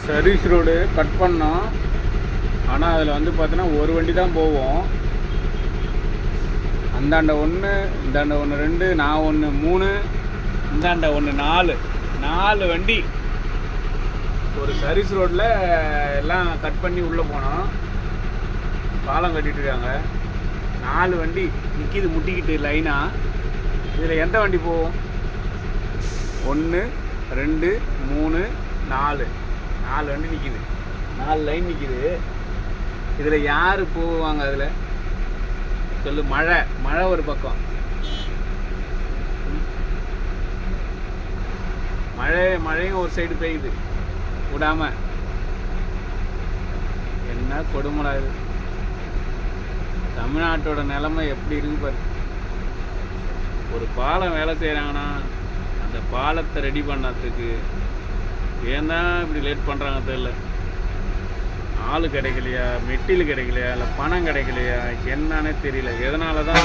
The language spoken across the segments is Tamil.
சர்வீஸ் ரோடு கட் பண்ணோம். ஆனால் அதில் வந்து பார்த்தோன்னா ஒரு வண்டி தான் போவோம். அந்தாண்ட ஒன்று, இந்தாண்ட ஒன்று 2, நான் ஒன்று 3, இந்தாண்ட ஒன்று 4 வண்டி ஒரு சர்வீஸ் ரோட்டில் எல்லாம் கட் பண்ணி உள்ளே போனோம். பாலம் கட்டிகிட்டு இருக்காங்க. 4 வண்டி நிற்கிது முட்டிக்கிட்டு லைனாக. இதில் எந்த வண்டி போகும்? 1 2 3 4 வண்டி நிற்கிது. 4 லைன் நிற்கிது. இதில் யார் போவாங்க? அதில் சொல்லு. மழை ஒரு பக்கம், மழையும் ஒரு சைடு பெய்யுது விடாம. என்ன கொடுமடா இது! தமிழ்நாட்டோட நிலைமை எப்படி இருக்கு பாரு. ஒரு பாலம் வேலை செய்கிறாங்கன்னா அந்த பாலத்தை ரெடி பண்ணறதுக்கு ஏன் தான் இப்படி லேட் பண்ணுறாங்க தெரியல. ஆள் கிடைக்கலையா, மெட்டீரியல் கிடைக்கலையா, இல்லை பணம் கிடைக்கலையா, என்னன்னே தெரியல. எதனால தான்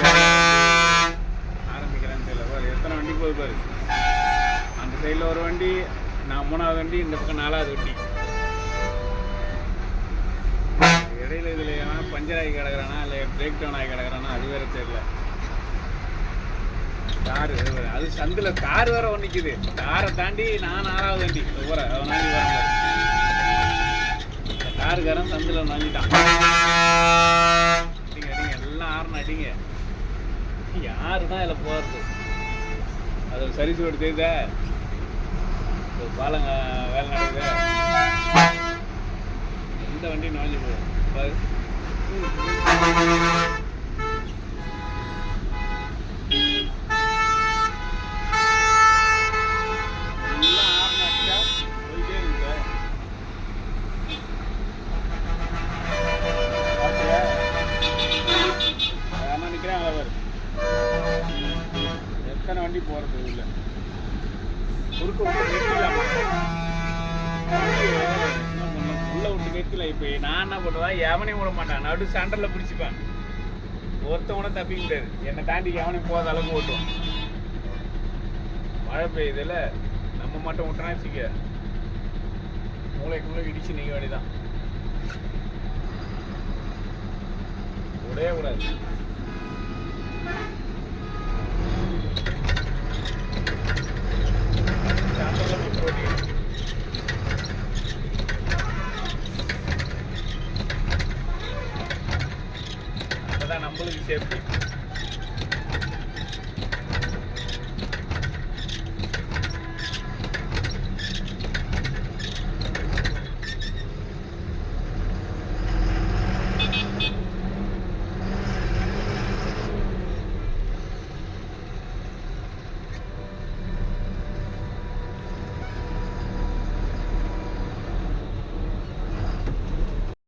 ஆரம்பிக்கிறேன்னு தெரியல. பாரு எத்தனை வண்டி போகுது பாரு. அந்த சைடில் ஒரு வண்டி, நான் 3வது வண்டி, இந்த பக்கம் 4வது வண்டி. இடையில இதில் ஏன்னா பஞ்சர் ஆகி கிடக்குறானா இல்லை பிரேக் டவுன் ஆகி கிடக்குறானா அது வேறு தெரியல. காரு அது சந்தில் கார் வேற ஒன்று நிற்கிது. காரை தாண்டி நான் 4வது வண்டி போகிறேன். அதனால வராங்க. காருக்காரன் சந்தில் நஞ்சிட்டான். அடிங்க எல்லாம் ஆறுன அடிங்க. யாரு தான் இதில் போகிறது? அது ஒரு சர்வீஸ் ரோடு தெரியுத, ஒரு பாலங்க வேலை நடக்குது. எந்த வண்டி நுழைஞ்சு போகும் பாரு. எத்தனை வண்டி போகிறது இல்லை. குறுக்க விட்டு நிறுத்திக்கலாமா? உள்ள விட்டு நிறுத்தல. இப்போ நான் என்ன பண்ணுவேன், எவனையும் விட மாட்டேன். நடு சென்டரில் பிடிச்சிப்பேன். ஒருத்தவனை தப்பிக்க முடியாது. என்னை தாண்டி எவனையும் போகாத அளவுக்கு ஓட்டுவோம். மழை பெய்யுதுல, நம்ம மட்டும் விட்டோன்னா வச்சுக்க மூளைக்குள்ளே இடிச்சு நிற்க வேண்டியதான். விடவே கூடாது. அப்பதான் நம்மளுக்கு சேஃப்டி.